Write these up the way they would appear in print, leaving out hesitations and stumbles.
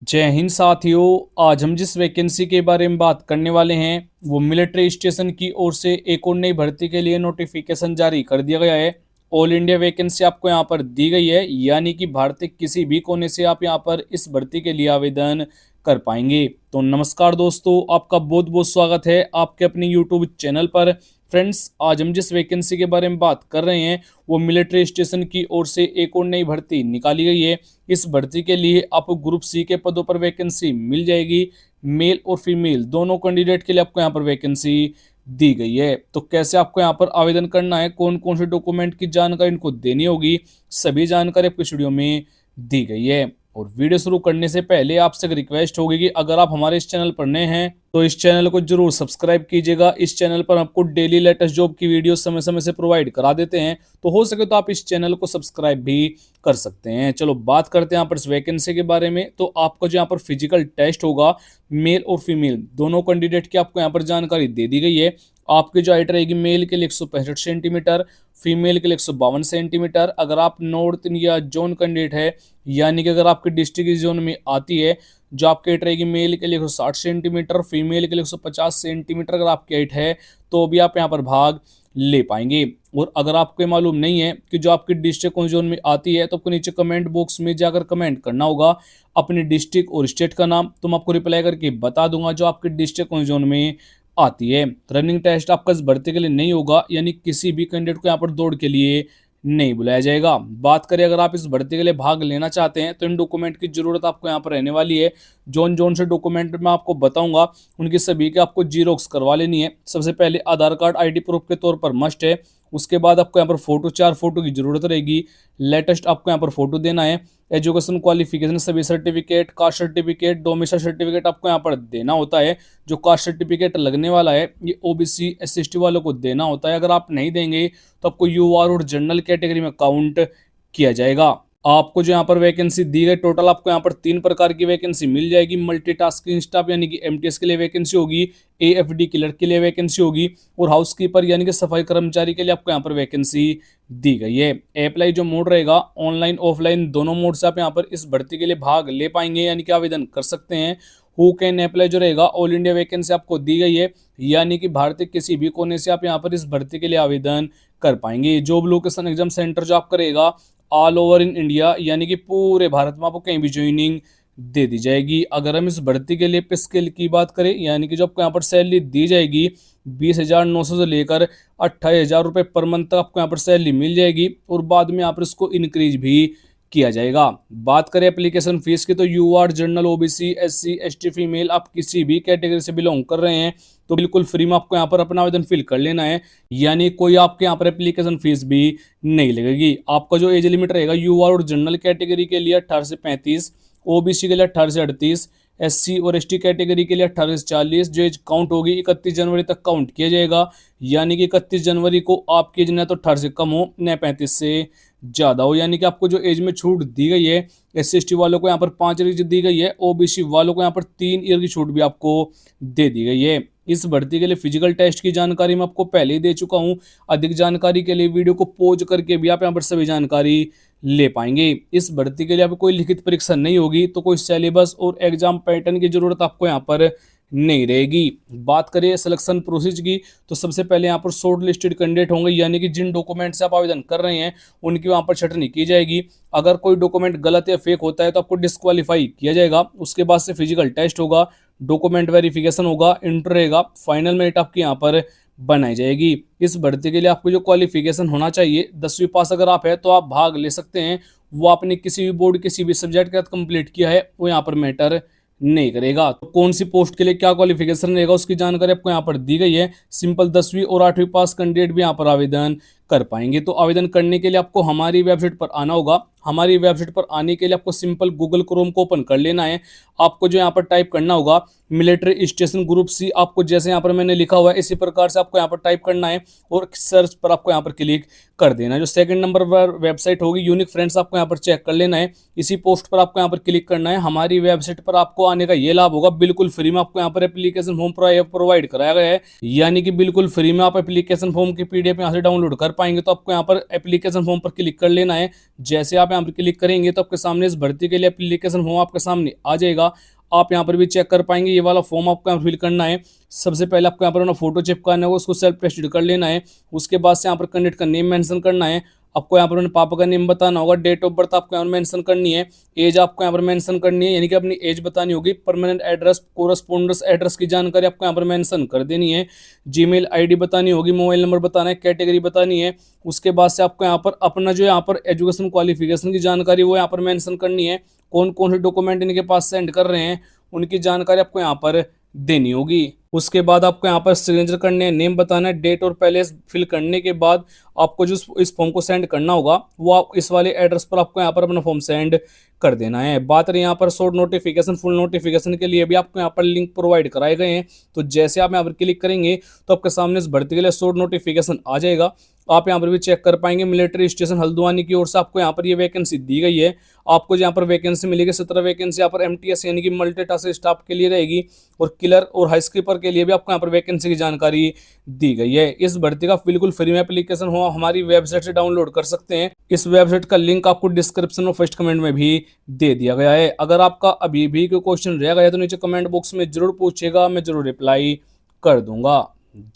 जय हिंद साथियों। आज हम जिस वैकेंसी के बारे में बात करने वाले हैं वो मिलिट्री स्टेशन की ओर से एक और नई भर्ती के लिए नोटिफिकेशन जारी कर दिया गया है। ऑल इंडिया वैकेंसी आपको यहाँ पर दी गई है, यानी कि भारत के किसी भी कोने से आप यहाँ पर इस भर्ती के लिए आवेदन कर पाएंगे। तो नमस्कार दोस्तों, आपका बहुत बहुत स्वागत है आपके अपने यूट्यूब चैनल पर। फ्रेंड्स, आज हम जिस वैकेंसी के बारे में बात कर रहे हैं वो मिलिट्री स्टेशन की ओर से एक और नई भर्ती निकाली गई है। इस भर्ती के लिए आपको ग्रुप सी के पदों पर वैकेंसी मिल जाएगी। मेल और फीमेल दोनों कैंडिडेट के लिए आपको यहाँ पर वैकेंसी दी गई है। तो कैसे आपको यहाँ पर आवेदन करना है, कौन कौन से डॉक्यूमेंट की जानकारी इनको देनी होगी, सभी जानकारी आपको इस वीडियो में दी गई है। और वीडियो शुरू करने से पहले आपसे एक रिक्वेस्ट होगी कि अगर आप हमारे इस चैनल पर नए हैं तो इस चैनल को जरूर सब्सक्राइब कीजिएगा। इस चैनल पर आपको डेली लेटेस्ट जॉब की वीडियो समय समय से प्रोवाइड करा देते हैं, तो हो सके तो आप इस चैनल को सब्सक्राइब भी कर सकते हैं। चलो बात करते हैं यहाँ पर इस वैकेंसी के बारे में। तो आपका जो यहाँ पर फिजिकल टेस्ट होगा, मेल और फीमेल दोनों कैंडिडेट की आपको यहाँ पर जानकारी दे दी गई है। आपकी जो हाइट रहेगी मेल के लिए 165 सेंटीमीटर, फीमेल के लिए 152 सेंटीमीटर। अगर आप नॉर्थ इंडिया जोन कैंडिडेट है, यानी कि अगर आपकी डिस्ट्रिक्ट जोन में आती है, जो आपकी हाइट रहेगी मेल के लिए 160 सेंटीमीटर, फीमेल के लिए 150 सेंटीमीटर अगर आपकी हाइट है तो भी आप यहाँ पर भाग ले पाएंगे। और अगर आपको मालूम नहीं है कि जो आपकी डिस्ट्रिक्ट कौन जोन में आती है, तो आपको नीचे कमेंट बॉक्स में जाकर कमेंट करना होगा अपनी डिस्ट्रिक्ट और स्टेट का नाम, तो मैं आपको रिप्लाई करके बता दूंगा जो आपकी डिस्ट्रिक्ट कौन जोन में आती है। रनिंग टेस्ट आपका इस भर्ती के लिए नहीं होगा, यानी किसी भी कैंडिडेट को यहाँ पर दौड़ के लिए नहीं बुलाया जाएगा। बात करें अगर आप इस भर्ती के लिए भाग लेना चाहते हैं तो इन डॉक्यूमेंट की जरूरत आपको यहाँ पर रहने वाली है। जोन जोन से डॉक्यूमेंट मैं आपको बताऊंगा उनकी सभी के आपको जीरोक्स करवा लेनी है। सबसे पहले आधार कार्ड आईडी प्रूफ के तौर पर मस्ट है। उसके बाद आपको यहाँ पर फोटो, 4 फोटो की जरूरत रहेगी। लेटेस्ट आपको यहाँ पर फोटो देना है। एजुकेशन क्वालिफिकेशन सभी certificate, caste certificate, domicile certificate आपको यहाँ पर देना होता है। जो कास्ट सर्टिफिकेट लगने वाला है ये ओबीसी SC/ST वालों को देना होता है। अगर आप नहीं देंगे तो आपको यूआर और जनरल कैटेगरी में काउंट किया जाएगा। आपको जो यहाँ पर वैकेंसी दी गई, टोटल आपको यहाँ पर 3 प्रकार की वैकेंसी मिल जाएगी। मल्टीटास्किंग स्टाफ यानी कि MTS के लिए वैकेंसी होगी, AFD क्लर्क के लिए वैकेंसी होगी, और हाउसकीपर यानी कि सफाई कर्मचारी के लिए आपको यहाँ पर वैकेंसी दी गई है। अप्लाई जो मोड रहेगा ऑनलाइन ऑफलाइन दोनों मोड से आप यहाँ पर इस भर्ती के लिए भाग ले पाएंगे, यानी कि आवेदन कर सकते हैं। हु कैन अप्लाई जो रहेगा, ऑल इंडिया वैकेंसी आपको दी गई है, यानी कि भारत के किसी भी कोने से आप यहाँ पर इस भर्ती के लिए आवेदन कर पाएंगे। जॉब लोकेशन एग्जाम सेंटर जो आपका रहेगा ऑल ओवर इन इंडिया, यानी कि पूरे भारत में आपको कहीं भी ज्वाइनिंग दे दी जाएगी। अगर हम इस भर्ती के लिए पे स्केल की बात करें, यानी कि जो आपको यहाँ पर सैलरी दी जाएगी 20,900 से लेकर 28,000 रुपये पर मंथ तक आपको यहाँ पर सैलरी मिल जाएगी, और बाद में यहाँ पर इसको इंक्रीज भी किया जाएगा। बात करें एप्लीकेशन फीस की, तो यूआर जनरल, ओबीसी, SC/ST, फीमेल आप किसी भी कैटेगरी से बिलोंग कर रहे हैं तो बिल्कुल फ्री में आपको यहाँ पर अपना आवेदन फिल कर लेना है, यानी कोई आपके यहाँ पर एप्लीकेशन फीस भी नहीं लगेगी। आपका जो एज लिमिट रहेगा यूआर और जनरल कैटेगरी के लिए 18 से 35, ओबीसी के लिए 18 से 38, SC और ST कैटेगरी के लिए 18 से 40। जो एज काउंट होगी 31 जनवरी तक काउंट किया जाएगा, यानी कि 31 जनवरी को आपकी एज न तो 18 से कम हो न 35 से ज़्यादा हो। यानी कि आपको जो एज में छूट दी गई है, SC/ST वालों को यहाँ पर 5 ईयर दी गई है, ओबीसी वालों को यहाँ पर 3 ईयर की छूट भी आपको दे दी गई है। इस भर्ती के लिए फिजिकल टेस्ट की जानकारी मैं आपको पहले ही दे चुका हूँ। अधिक जानकारी के लिए वीडियो को पॉज करके भी आप यहाँ पर सभी जानकारी ले पाएंगे। इस भर्ती के लिए आपको कोई लिखित परीक्षा नहीं होगी, तो कोई सिलेबस और एग्जाम पैटर्न की जरूरत आपको यहाँ पर नहीं रहेगी। बात करें सिलेक्शन प्रोसेस की, तो सबसे पहले यहाँ पर शॉर्ट लिस्टेड कैंडिडेट होंगे, यानी कि जिन डॉक्यूमेंट से आप आवेदन कर रहे हैं उनकी वहाँ पर छटनी की जाएगी। अगर कोई डॉक्यूमेंट गलत या फेक होता है तो आपको डिस्क्वालीफाई किया जाएगा। उसके बाद से फिजिकल टेस्ट होगा, डॉक्यूमेंट वेरिफिकेशन होगा, इंटर रहेगा, फाइनल मेरिट आपकी यहाँ पर बनाई जाएगी। इस भर्ती के लिए आपको जो क्वालिफिकेशन होना चाहिए, 10वीं पास अगर आप है तो आप भाग ले सकते हैं। वो आपने किसी भी बोर्ड किसी भी सब्जेक्ट के साथ कंप्लीट किया है वो यहाँ पर मैटर नहीं करेगा। तो कौन सी पोस्ट के लिए क्या क्वालिफिकेशन रहेगा उसकी जानकारी आपको यहाँ पर दी गई है। सिंपल 10वीं और 8वीं पास कैंडिडेट भी यहाँ पर आवेदन कर पाएंगे। तो आवेदन करने के लिए आपको हमारी वेबसाइट पर आना होगा। हमारी वेबसाइट पर आने के लिए आपको सिंपल गूगल क्रोम को ओपन कर लेना है। आपको जो यहाँ पर टाइप करना होगा मिलिट्री स्टेशन ग्रुप सी, आपको जैसे यहाँ पर मैंने लिखा हुआ है इसी प्रकार से आपको यहाँ पर टाइप करना है और सर्च पर आपको यहाँ पर क्लिक कर देना है। जो सेकंड नंबर पर वेबसाइट होगी यूनिक फ्रेंड्स, आपको यहाँ पर चेक कर लेना है। इसी पोस्ट पर आपको यहाँ पर क्लिक करना है। हमारी वेबसाइट पर आपको आने का ये लाभ होगा, बिल्कुल फ्री में आपको यहाँ पर एप्लीकेशन फॉर्म प्रोवाइड कराया गया है, यानी कि बिल्कुल फ्री में आप एप्लीकेशन फॉर्म की PDF यहाँ से डाउनलोड कर पाएंगे तो आपको यहाँ पर एप्लीकेशन फॉर्म पर क्लिक कर लेना है। जैसे आप यहाँ पर क्लिक करेंगे तो आपके सामने इस भर्ती के लिए एप्लीकेशन फॉर्म आपके सामने आ जाएगा। आप यहाँ पर भी चेक कर पाएंगे, ये वाला फॉर्म आपको यहाँ फिल करना है। सबसे पहले आपको यहाँ पर अपना फोटो चिपकाना है, उसको सेल्फ टेस्टेड कर लेना है। उसके बाद से यहाँ पर कैंडिडेट का नेम मेंशन करना है। आपको यहाँ पर अपने पापा का नेम बताना होगा। डेट ऑफ बर्थ आपको यहाँ पर मेंशन करनी है। एज आपको यहाँ पर मेंशन करनी है, यानी कि अपनी एज बतानी होगी। परमानेंट एड्रेस, कोरस्पोंडेंस एड्रेस की जानकारी आपको यहाँ पर मेंशन कर देनी है। जीमेल आईडी बतानी होगी, मोबाइल नंबर बताना है, कैटेगरी बतानी है। उसके बाद से आपको यहाँ पर अपना जो यहाँ पर एजुकेशन क्वालिफिकेशन की जानकारी वो यहाँ पर मेंशन करनी है। कौन कौन से डॉक्यूमेंट इनके पास सेंड कर रहे हैं उनकी जानकारी आपको यहाँ पर देनी होगी। उसके बाद आपको यहाँ पर सिग्नेचर करने हैं, नेम बताना है, डेट और पैलेस फिल करने के बाद आपको जो इस फॉर्म को सेंड करना होगा वो आप इस वाले एड्रेस पर आपको यहाँ पर अपना फॉर्म सेंड कर देना है। बात रही यहाँ पर शॉर्ट नोटिफिकेशन, फुल नोटिफिकेशन के लिए भी आपको यहाँ पर लिंक प्रोवाइड कराए गए हैं। तो जैसे आप यहाँ पर क्लिक करेंगे तो आपके सामने इस भर्ती के लिए शॉर्ट नोटिफिकेशन आ जाएगा। आप यहाँ पर भी चेक कर पाएंगे, मिलिट्री स्टेशन हल्द्वानी की ओर से आपको यहाँ पर ये वैकेंसी दी गई है। आपको यहाँ पर वैकेंसी मिलेगी 17 वैकेंसी यहाँ पर एमटीएस यानी कि मल्टीटास्क स्टाफ के लिए रहेगी, और किलर और हाई स्कीपर के लिए भी आपको यहाँ पर वैकेंसी की जानकारी दी गई है। इस भर्ती का बिल्कुल फ्री में एप्लीकेशन हो हमारी वेबसाइट से डाउनलोड कर सकते हैं। इस वेबसाइट का लिंक आपको डिस्क्रिप्शन और फर्स्ट कमेंट में भी दे दिया गया है। अगर आपका अभी भी कोई क्वेश्चन रह गया तो नीचे कमेंट बॉक्स में जरूर पूछिएगा, मैं जरूर रिप्लाई कर दूंगा।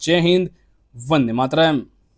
जय हिंद, वंदे मातरम।